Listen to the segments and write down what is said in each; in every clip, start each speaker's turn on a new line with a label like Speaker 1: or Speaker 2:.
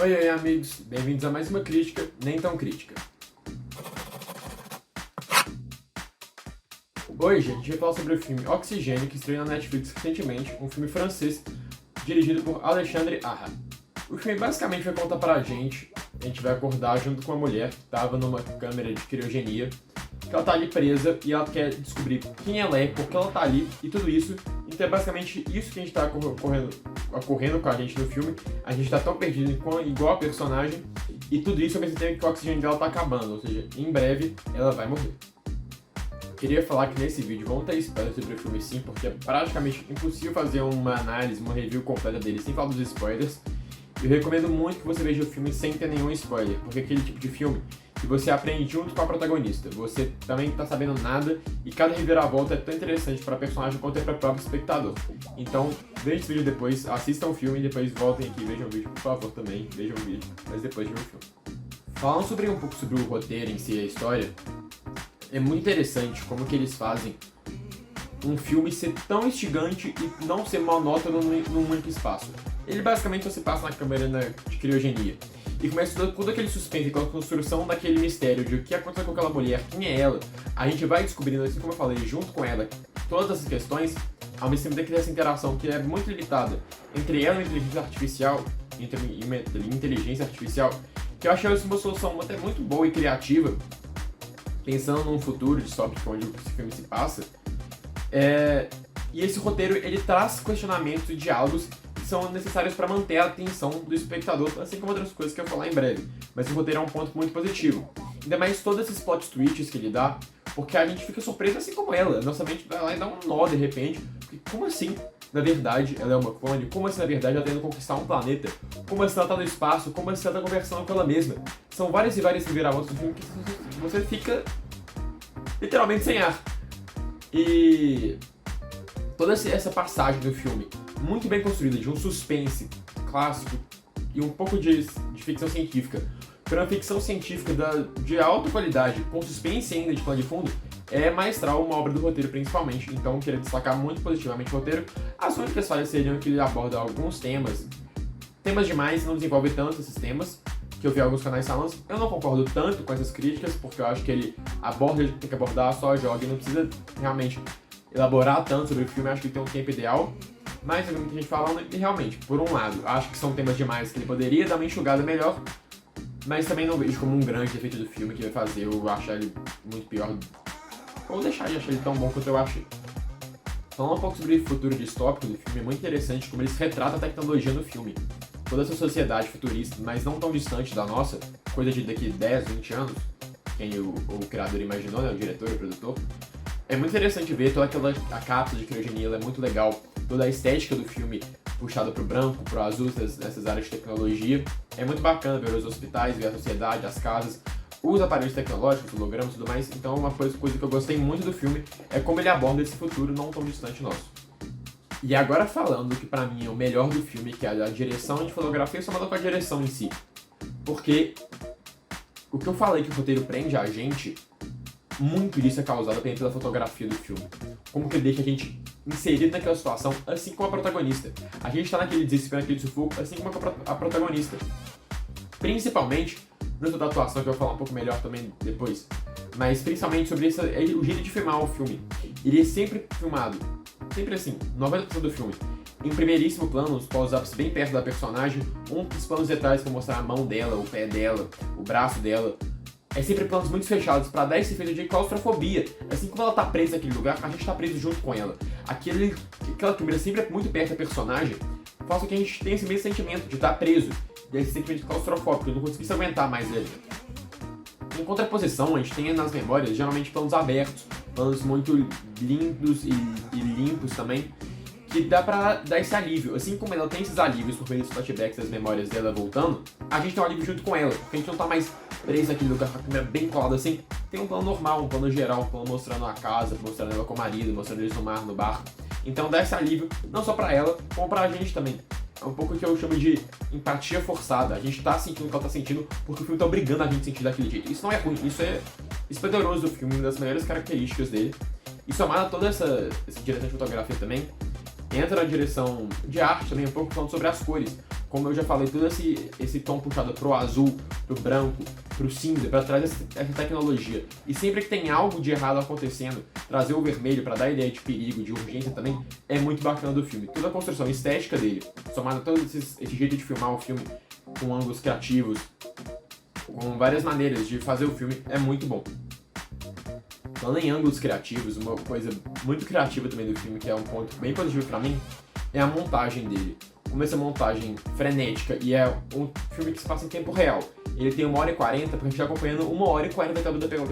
Speaker 1: Oi, amigos, bem-vindos a mais uma crítica, nem tão crítica. Hoje a gente vai falar sobre o filme Oxigênio, que estreou na Netflix recentemente, um filme francês dirigido por Alexandre Aja. O filme basicamente vai contar pra gente, a gente vai acordar junto com uma mulher que estava numa câmera de criogenia, que ela tá ali presa e ela quer descobrir quem ela é, por que ela tá ali e tudo isso. Então é basicamente isso que a gente tá ocorrendo com a gente no filme. A gente tá tão perdido igual a personagem e tudo isso ao mesmo tempo que o oxigênio dela tá acabando, ou seja, em breve ela vai morrer. Queria falar que nesse vídeo vão ter spoilers sobre o filme sim, porque é praticamente impossível fazer uma análise, uma review completa dele sem falar dos spoilers. Eu recomendo muito que você veja o filme sem ter nenhum spoiler, porque é aquele tipo de filme que você aprende junto com a protagonista. Você também não tá sabendo nada e cada reviravolta é tão interessante para a personagem quanto é para o próprio espectador. Então, veja esse vídeo depois, assistam o filme e depois voltem aqui e vejam o vídeo, por favor, também. Vejam o vídeo, mas depois vejam o filme. Falando um pouco sobre o roteiro em si e a história, é muito interessante como que eles fazem um filme ser tão instigante e não ser monótono num único espaço. Ele basicamente só se passa na câmera de criogenia. E começa todo aquele suspense, aquela construção daquele mistério de o que aconteceu com aquela mulher, quem é ela. A gente vai descobrindo, assim como eu falei, junto com ela, todas essas questões, ao mesmo tempo que essa interação que é muito limitada entre ela e a inteligência artificial, que eu achei uma solução até muito boa e criativa, pensando num futuro distópico onde esse filme se passa. E esse roteiro, ele traz questionamentos e diálogos que são necessários para manter a atenção do espectador, assim como outras coisas que eu vou falar em breve. Mas o roteiro é um ponto muito positivo. Ainda mais todos esses plot twists que ele dá, porque a gente fica surpreso assim como ela. Nossa mente vai lá e dá um nó de repente. Porque como assim, na verdade, ela é uma clone? Como assim, na verdade, ela tá indo conquistar um planeta? Como assim ela tá no espaço? Como assim ela tá conversando com ela mesma? São várias e várias reviravoltas do filme que você fica literalmente sem ar. E toda essa passagem do filme, muito bem construída, de um suspense clássico e um pouco de ficção científica, para uma ficção científica de alta qualidade, com suspense ainda de plano de fundo, é maestral uma obra do roteiro principalmente. Então eu queria destacar muito positivamente o roteiro. As únicas falhas seriam que ele aborda alguns temas demais, não desenvolve tanto esses temas, que eu vi alguns canais falando. Eu não concordo tanto com essas críticas, porque eu acho que ele aborda, ele tem que abordar, só joga e não precisa realmente elaborar tanto sobre o filme. Eu acho que tem um tempo ideal, mas eu vi muita gente falando e realmente, por um lado, acho que são temas demais que ele poderia dar uma enxugada melhor, mas também não vejo como um grande defeito do filme que vai fazer eu achar ele muito pior, ou deixar de achar ele tão bom quanto eu achei. Falando um pouco sobre o futuro distópico do filme, é muito interessante como eles retratam a tecnologia no filme. Toda essa sociedade futurista, mas não tão distante da nossa, coisa de daqui 10, 20 anos, quem o criador imaginou, né, o diretor e o produtor. É muito interessante ver toda a cápsula de criogenia, ela é muito legal, toda a estética do filme puxada pro branco, pro azul, nessas áreas de tecnologia. É muito bacana ver os hospitais, ver a sociedade, as casas, os aparelhos tecnológicos, hologramas e tudo mais. Então uma coisa que eu gostei muito do filme é como ele aborda esse futuro não tão distante nosso. E agora falando que pra mim é o melhor do filme, que é a direção de fotografia, somada com a direção em si. Porque o que eu falei que o roteiro prende a gente, muito disso é causado pela fotografia do filme. Como que ele deixa a gente inserido naquela situação, assim como a protagonista. A gente tá naquele desespero, naquele sufoco, assim como a protagonista. Principalmente, não da atuação, que eu vou falar um pouco melhor também depois, mas principalmente sobre o jeito de filmar o filme. Ele é sempre filmado, sempre assim, 90% do filme, em primeiríssimo plano, os close-ups bem perto da personagem, um dos planos detalhes para mostrar a mão dela, o pé dela, o braço dela. É sempre planos muito fechados para dar esse efeito de claustrofobia. Assim como ela tá presa naquele lugar, a gente tá preso junto com ela. Aquela câmera sempre é muito perto da personagem, faz com que a gente tenha esse mesmo sentimento de estar preso, desse sentimento claustrofóbico, eu não conseguisse aguentar mais ele. Em contraposição, a gente tem nas memórias geralmente planos abertos, planos muito lindos e limpos também, que dá pra dar esse alívio. Assim como ela tem esses alívios por meio dos flashbacks das memórias dela voltando, a gente tem um alívio junto com ela, porque a gente não tá mais preso naquele lugar com a câmera bem colada assim. Tem um plano normal, um plano geral, um plano mostrando a casa, mostrando ela com o marido, mostrando eles no mar, no barco. Então dá esse alívio, não só pra ela, como pra gente também. É um pouco o que eu chamo de empatia forçada. A gente tá sentindo o que ela tá sentindo porque o filme tá obrigando a gente a sentir daquele jeito. Isso não é ruim, isso é esplendoroso do filme, uma das melhores características dele. E somado a toda essa direção de fotografia também, entra na direção de arte também, um pouco falando sobre as cores. como eu já falei, todo esse tom puxado pro azul, pro branco, pro cinza, para trazer essa tecnologia. E sempre que tem algo de errado acontecendo, trazer o vermelho para dar ideia de perigo, de urgência também, é muito bacana do filme. Toda a construção estética dele, somado a todo esse jeito de filmar o filme, com ângulos criativos, com várias maneiras de fazer o filme, é muito bom. Falando em ângulos criativos, uma coisa muito criativa também do filme, que é um ponto bem positivo pra mim, é a montagem dele. Como essa montagem frenética, e é um filme que se passa em tempo real. Ele tem 1h40, porque a gente tá acompanhando 1h40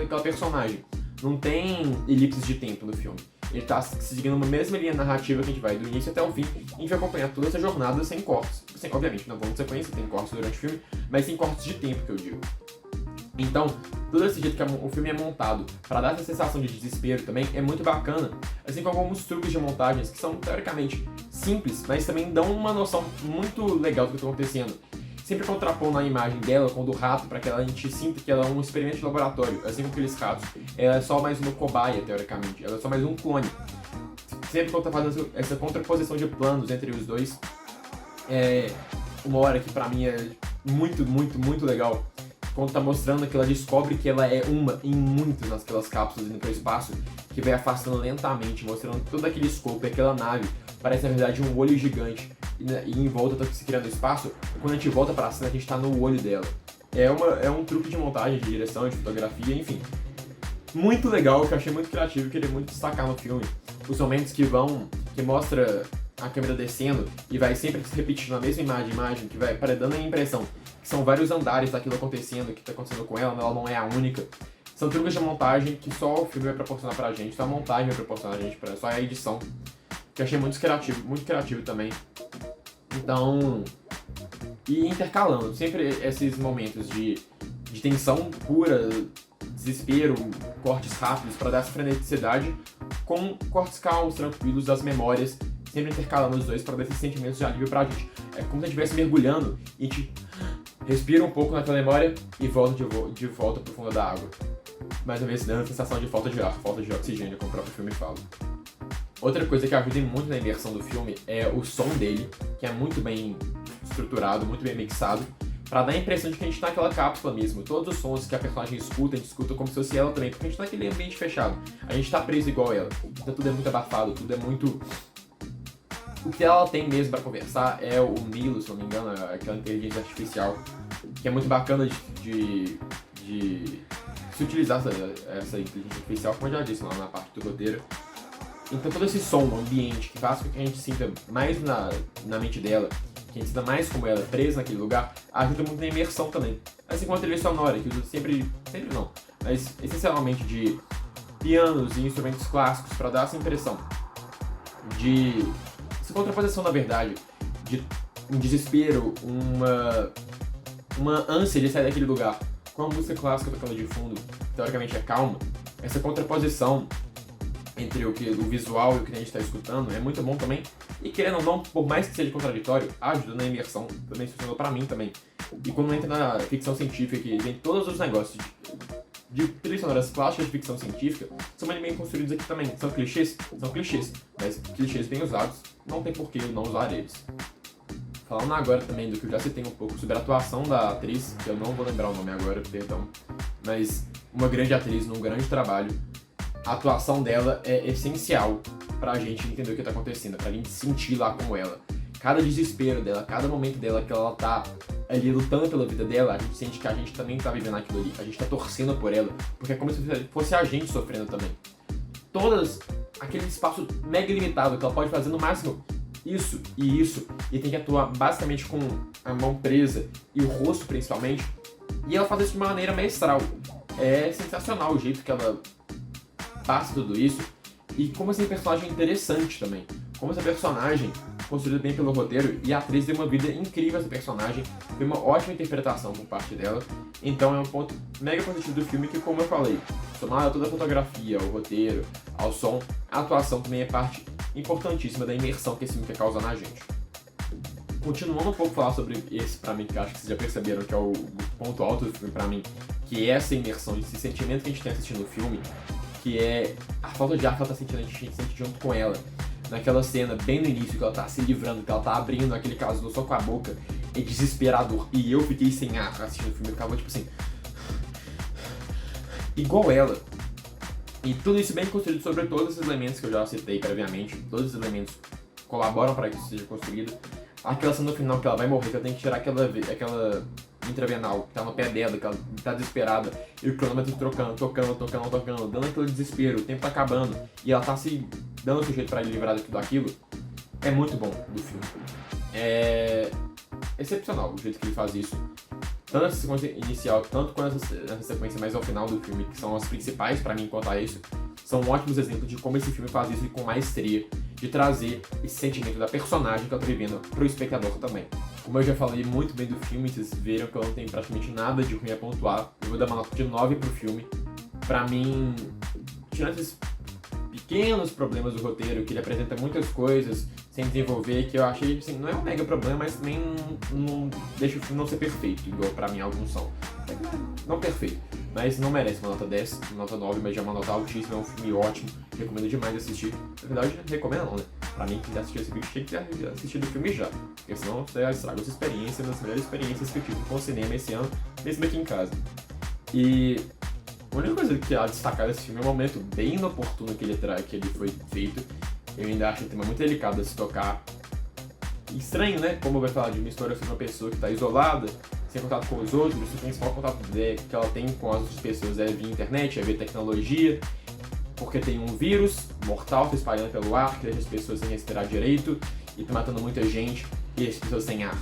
Speaker 1: daquela personagem. Não tem elipses de tempo no filme. Ele tá seguindo uma mesma linha narrativa que a gente vai do início até o fim, e a gente vai acompanhar toda essa jornada sem cortes. Obviamente, não vamos sequência, tem cortes durante o filme, mas tem cortes de tempo, que eu digo. Então, todo esse jeito que o filme é montado, para dar essa sensação de desespero também, é muito bacana. Assim como alguns truques de montagens que são, teoricamente, simples, mas também dão uma noção muito legal do que está acontecendo. Sempre contrapondo a imagem dela com a do rato, para que a gente sinta que ela é um experimento de laboratório, assim como aqueles ratos. Ela é só mais uma cobaia, teoricamente. Ela é só mais um clone. Sempre quando tá fazendo essa contraposição de planos entre os dois, é uma hora que pra mim é muito, muito, muito legal. Quando tá mostrando que ela descobre que ela é uma em muitas daquelas cápsulas indo pro espaço, que vai afastando lentamente, mostrando todo aquele escopo e aquela nave. Parece, na verdade, um olho gigante. E em volta tá se criando espaço. E quando a gente volta pra cena, a gente tá no olho dela. É um truque de montagem, de direção, de fotografia, enfim. Muito legal, que eu achei muito criativo e queria muito destacar no filme. Os momentos que mostra a câmera descendo e vai sempre se repetindo a mesma imagem, que vai dando a impressão que são vários andares daquilo acontecendo, que tá acontecendo com ela não é a única. São truques de montagem que só o filme vai proporcionar pra gente, só a montagem vai proporcionar a gente, só a edição. Que eu achei muito criativo também. Então, e intercalando sempre esses momentos de tensão pura, desespero, cortes rápidos para dar essa freneticidade, com cortes calmos, tranquilos das memórias, sempre intercalando os dois para dar esses sentimentos de alívio pra gente. É como se a gente estivesse mergulhando e a gente respira um pouco naquela memória e volta de volta pro fundo da água. Mais uma vez, dando a sensação de falta de ar, falta de oxigênio, como o próprio filme fala. Outra coisa que ajuda muito na imersão do filme é o som dele, que é muito bem estruturado, muito bem mixado, pra dar a impressão de que a gente tá naquela cápsula mesmo. Todos os sons que a personagem escuta, a gente escuta como se fosse ela também, porque a gente tá naquele ambiente fechado. A gente tá preso igual ela. Então tudo é muito abafado, tudo é muito... O que ela tem mesmo pra conversar é o Milo, se não me engano, aquela inteligência artificial, que é muito bacana de se utilizar essa inteligência artificial, como eu já disse lá na parte do roteiro. Então todo esse som, ambiente, que faz com que a gente sinta mais na mente dela, que a gente sinta mais como ela, presa naquele lugar, ajuda muito na imersão também. Assim como a trilha sonora, que usa sempre não, mas essencialmente de pianos e instrumentos clássicos para dar essa impressão de... essa contraposição, na verdade, de um desespero, uma ânsia de sair daquele lugar. Com a música clássica tocando de fundo, teoricamente é calma, essa contraposição entre o visual e o que a gente está escutando é muito bom também. E querendo ou não, por mais que seja contraditório, ajuda na imersão, também funcionou pra mim também. E quando entra na ficção científica e vem todos os negócios de trilhas sonoras clássicas de ficção científica, são bem construídos aqui também. São clichês, mas clichês bem usados, não tem por que eu não usar eles. Falando agora também do que eu já citei um pouco sobre a atuação da atriz, que eu não vou lembrar o nome agora, perdão, mas uma grande atriz num grande trabalho. A atuação dela é essencial pra gente entender o que tá acontecendo, pra gente sentir lá como ela. Cada desespero dela, cada momento dela que ela tá ali lutando pela vida dela, a gente sente que a gente também tá vivendo aquilo ali, a gente tá torcendo por ela, porque é como se fosse a gente sofrendo também. Aquele espaço mega limitado que ela pode fazer no máximo isso, e tem que atuar basicamente com a mão presa e o rosto principalmente, e ela faz isso de uma maneira maestral. É sensacional o jeito que ela passa tudo isso, e como esse personagem é interessante também. Como essa personagem, construída bem pelo roteiro, e a atriz deu uma vida incrível a essa personagem, foi uma ótima interpretação por parte dela, então é um ponto mega positivo do filme que, como eu falei, somado a toda a fotografia, ao roteiro, ao som, a atuação também é parte importantíssima da imersão que esse filme quer causar na gente. Continuando um pouco a falar sobre esse, pra mim, que acho que vocês já perceberam que é o ponto alto do filme pra mim, que é essa imersão, esse sentimento que a gente tem assistindo o filme, que é a falta de ar que ela tá sentindo, a gente sente junto com ela. Naquela cena, bem no início, que ela tá se livrando, que ela tá abrindo aquele casulo só com a boca, é desesperador. E eu fiquei sem ar assistindo o filme, eu ficava tipo assim... igual ela. E tudo isso bem construído sobre todos esses elementos que eu já citei previamente. Todos os elementos colaboram para que isso seja construído. Aquela cena no final que ela vai morrer, que ela tem que tirar aquela intravenal que tá no pé dela, que ela tá desesperada, e o cronômetro tocando, dando aquele desespero, o tempo tá acabando, e ela tá se dando o jeito pra ele livrar de tudo aquilo. É muito bom do filme. É excepcional o jeito que ele faz isso. Tanto nessa sequência inicial, tanto quanto nessa sequência mais ao final do filme, que são as principais pra mim quanto a isso, são ótimos exemplos de como esse filme faz isso e com maestria, de trazer esse sentimento da personagem que ela tá vivendo pro espectador também. Como eu já falei muito bem do filme, vocês viram que eu não tenho praticamente nada de ruim a pontuar, eu vou dar uma nota de 9 pro filme. Pra mim, tirando esses pequenos problemas do roteiro, que ele apresenta muitas coisas sem desenvolver, que eu achei, assim, não é um mega problema, mas também não deixa o filme não ser perfeito, igual pra mim alguns são. Não perfeito, mas não merece uma nota 10, uma nota 9, mas já é uma nota altíssima, é um filme ótimo, recomendo demais assistir. Na verdade, recomendo não, né? Pra mim, quem já assistiu esse vídeo tinha que ter assistido o filme já, porque senão você estraga essa experiência, uma das melhores experiências que eu tive com o cinema esse ano, mesmo aqui em casa. E a única coisa que há a destacar desse filme é o momento bem inoportuno que ele foi feito. Eu ainda acho um tema muito delicado a se tocar. Estranho, né? Como vai falar de uma história sobre uma pessoa que está isolada, sem contato com os outros, o principal contato que ela tem com as outras pessoas é via internet, é via tecnologia, porque tem um vírus mortal se espalhando pelo ar, que deixa as pessoas sem respirar direito e tá matando muita gente e deixa as pessoas sem ar.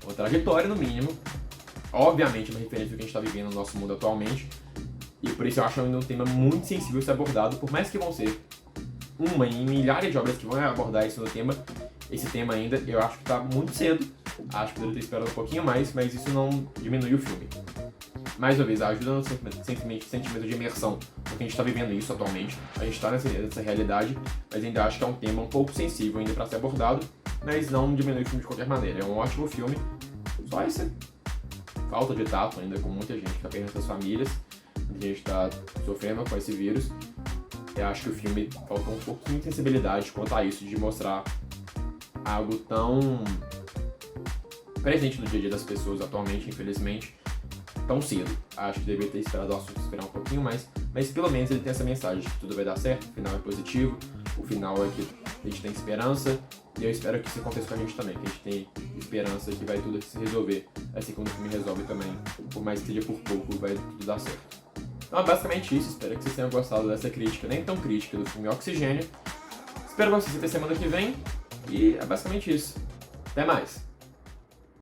Speaker 1: Uma trajetória, no mínimo. Obviamente, uma referência do que a gente está vivendo no nosso mundo atualmente. E por isso eu acho ainda um tema muito sensível a ser abordado, por mais que vão ser uma em milhares de obras que vão abordar esse tema ainda, eu acho que tá muito cedo. Acho que deveria ter esperado um pouquinho mais, mas isso não diminui o filme. Mais uma vez, ajuda no sentimento de imersão, porque a gente tá vivendo isso atualmente, a gente tá nessa realidade, mas ainda acho que é um tema um pouco sensível ainda para ser abordado, mas não diminui o filme de qualquer maneira. É um ótimo filme, só essa falta de tato ainda com muita gente que tá perdendo suas famílias, muita gente tá sofrendo com esse vírus. Eu acho que o filme faltou um pouquinho de sensibilidade quanto a isso, de mostrar algo tão presente no dia a dia das pessoas atualmente, infelizmente, tão cedo. Acho que deveria ter esperado esperar um pouquinho mais, mas pelo menos ele tem essa mensagem de que tudo vai dar certo, o final é positivo, o final é que a gente tem esperança, e eu espero que isso aconteça com a gente também, que a gente tem esperança que vai tudo se resolver, assim como o filme resolve também, por mais que seja por pouco, vai tudo dar certo. Então é basicamente isso, espero que vocês tenham gostado dessa crítica, nem tão crítica, do filme Oxigênio. Espero vocês até semana que vem, e é basicamente isso. Até mais!